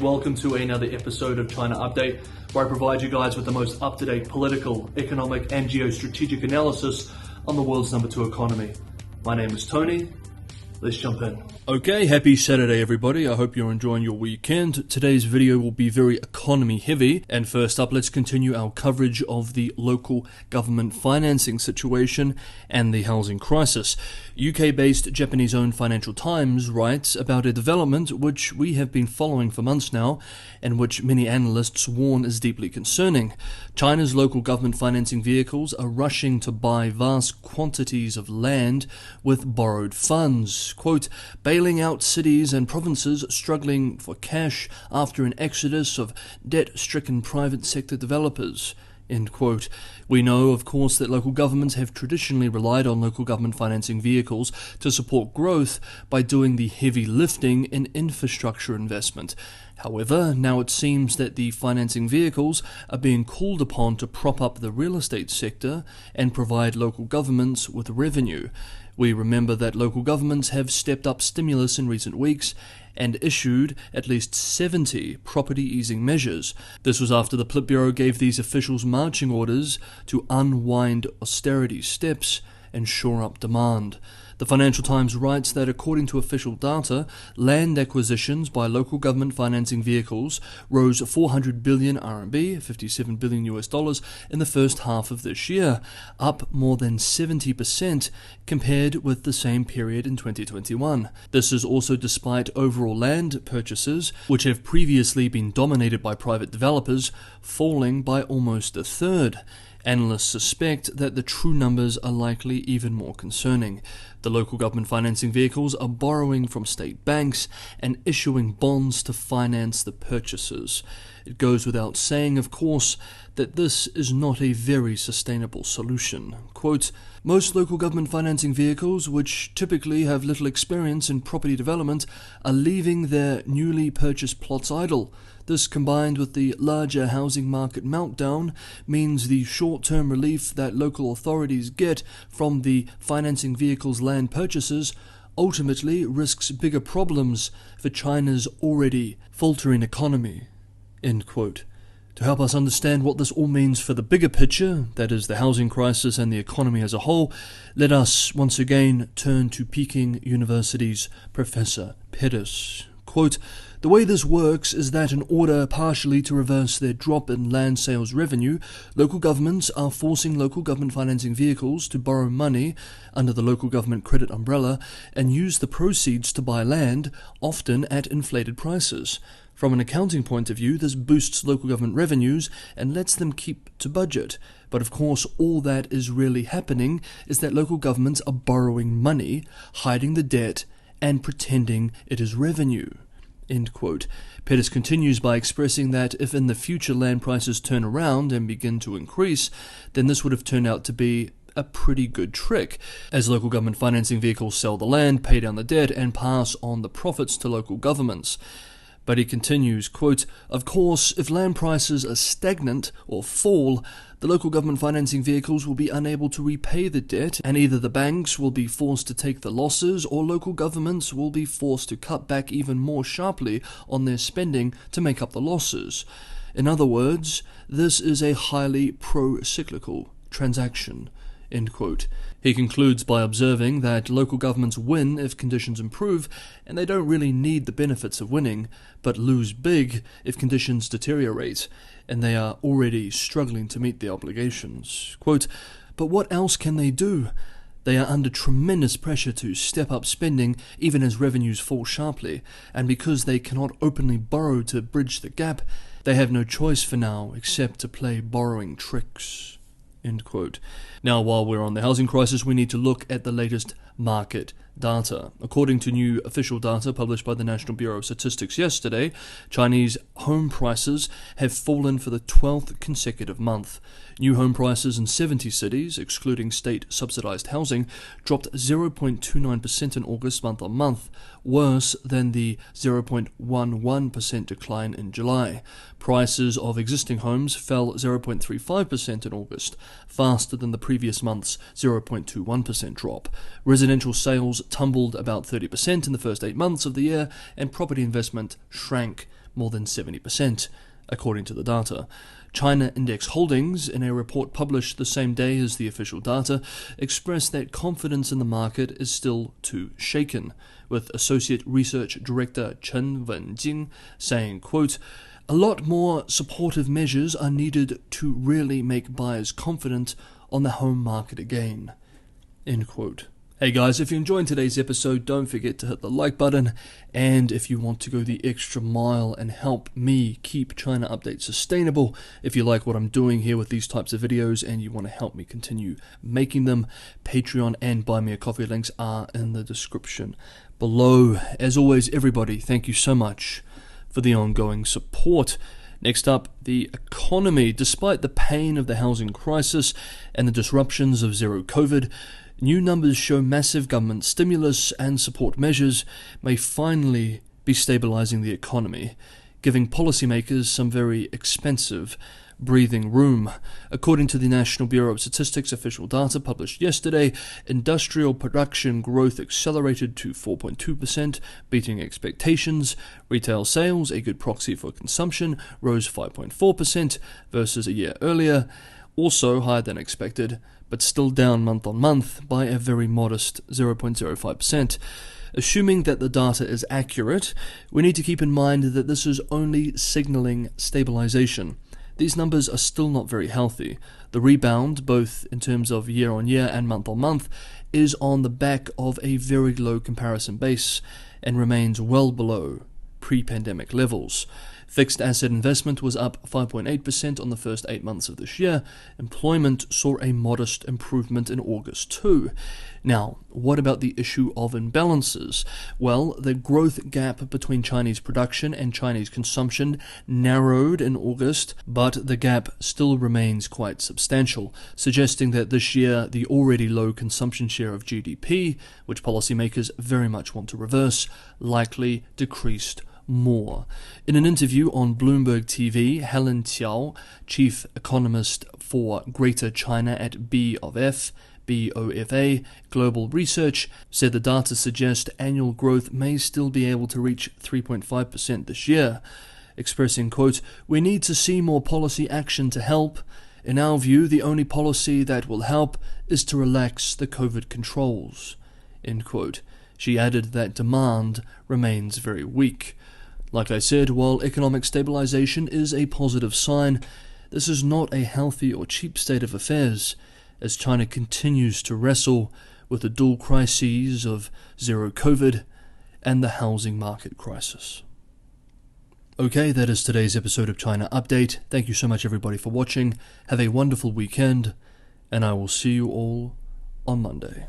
Welcome to another episode of China Update, where I provide you guys with the most up-to-date political, economic and geostrategic analysis on the world's number 2 economy. My name is Tony. Let's jump in. Okay, happy Saturday everybody. I hope you're enjoying your weekend. Today's video will be very economy heavy. And first up, let's continue our coverage of the local government financing situation and the housing crisis. UK-based Japanese-owned Financial Times writes about a development which we have been following for months now and which many analysts warn is deeply concerning. China's local government financing vehicles are rushing to buy vast quantities of land with borrowed funds. Quote, bailing out cities and provinces struggling for cash after an exodus of debt-stricken private sector developers. End quote. We know, of course, that local governments have traditionally relied on local government financing vehicles to support growth by doing the heavy lifting in infrastructure investment. However, now it seems that the financing vehicles are being called upon to prop up the real estate sector and provide local governments with revenue. We remember that local governments have stepped up stimulus in recent weeks and issued at least 70 property easing measures. This was after the Politburo gave these officials marching orders to unwind austerity steps and shore up demand. The Financial Times writes that according to official data, land acquisitions by local government financing vehicles rose 400 billion RMB, $57 billion in the first half of this year, up more than 70% compared with the same period in 2021. This is also despite overall land purchases, which have previously been dominated by private developers, falling by almost a third. Analysts suspect that the true numbers are likely even more concerning. The local government financing vehicles are borrowing from state banks and issuing bonds to finance the purchases. It goes without saying, of course, that this is not a very sustainable solution. Quote, most local government financing vehicles, which typically have little experience in property development, are leaving their newly purchased plots idle. This, combined with the larger housing market meltdown, means the short-term relief that local authorities get from the financing vehicles' land purchases ultimately risks bigger problems for China's already faltering economy. End quote. To help us understand what this all means for the bigger picture, that is the housing crisis and the economy as a whole, let us once again turn to Peking University's Professor Pettis. Quote, the way this works is that in order partially to reverse their drop in land sales revenue, local governments are forcing local government financing vehicles to borrow money under the local government credit umbrella and use the proceeds to buy land, often at inflated prices. From an accounting point of view, this boosts local government revenues and lets them keep to budget. But of course, all that is really happening is that local governments are borrowing money, hiding the debt, and pretending it is revenue. End quote. Pettis continues by expressing that if in the future land prices turn around and begin to increase, then this would have turned out to be a pretty good trick, as local government financing vehicles sell the land, pay down the debt, and pass on the profits to local governments. But he continues, quote, of course, if land prices are stagnant or fall, the local government financing vehicles will be unable to repay the debt, and either the banks will be forced to take the losses or local governments will be forced to cut back even more sharply on their spending to make up the losses. In other words, this is a highly pro-cyclical transaction. End quote. He concludes by observing that local governments win if conditions improve, and they don't really need the benefits of winning, but lose big if conditions deteriorate, and they are already struggling to meet their obligations. Quote, but what else can they do? They are under tremendous pressure to step up spending even as revenues fall sharply, and because they cannot openly borrow to bridge the gap, they have no choice for now except to play borrowing tricks. End quote. Now, while we're on the housing crisis, we need to look at the latest market data. According to new official data published by the National Bureau of Statistics yesterday, Chinese home prices have fallen for the 12th consecutive month. New home prices in 70 cities, excluding state-subsidized housing, dropped 0.29% in August month-on-month, worse than the 0.11% decline in July. Prices of existing homes fell 0.35% in August, faster than the previous month's 0.21% drop. Residential sales tumbled about 30% in the first 8 months of the year, and property investment shrank more than 70%, according to the data. China Index Holdings, in a report published the same day as the official data, expressed that confidence in the market is still too shaken, with Associate Research Director Chen Wenjing saying, quote, "A lot more supportive measures are needed to really make buyers confident on the home market again." End quote. Hey guys, if you enjoyed today's episode, don't forget to hit the like button, and if you want to go the extra mile and help me keep China Update sustainable, if you like what I'm doing here with these types of videos and you want to help me continue making them, Patreon and Buy Me a Coffee links are in the description below. As always, everybody, thank you so much for the ongoing support. Next up, the economy. Despite the pain of the housing crisis and the disruptions of zero COVID, new numbers show massive government stimulus and support measures may finally be stabilizing the economy, giving policymakers some very expensive breathing room. According to the National Bureau of Statistics official data published yesterday, industrial production growth accelerated to 4.2%, beating expectations. Retail sales, a good proxy for consumption, rose 5.4% versus a year earlier, also higher than expected, but still down month-on-month by a very modest 0.05%. Assuming that the data is accurate, we need to keep in mind that this is only signaling stabilization. These numbers are still not very healthy. The rebound, both in terms of year-on-year and month-on-month, is on the back of a very low comparison base and remains well below pre-pandemic levels. Fixed asset investment was up 5.8% on the first 8 months of this year. Employment saw a modest improvement in August too. Now, what about the issue of imbalances? Well, the growth gap between Chinese production and Chinese consumption narrowed in August, but the gap still remains quite substantial, suggesting that this year the already low consumption share of GDP, which policymakers very much want to reverse, likely decreased more. In an interview on Bloomberg TV, Helen Qiao, chief economist for Greater China at BOFA Global Research, said the data suggest annual growth may still be able to reach 3.5% this year, expressing, quote, "We need to see more policy action to help. In our view, the only policy that will help is to relax the COVID controls." End quote. She added that demand remains very weak. Like I said, while economic stabilization is a positive sign, this is not a healthy or cheap state of affairs, as China continues to wrestle with the dual crises of zero COVID and the housing market crisis. Okay, that is today's episode of China Update. Thank you so much everybody for watching. Have a wonderful weekend, and I will see you all on Monday.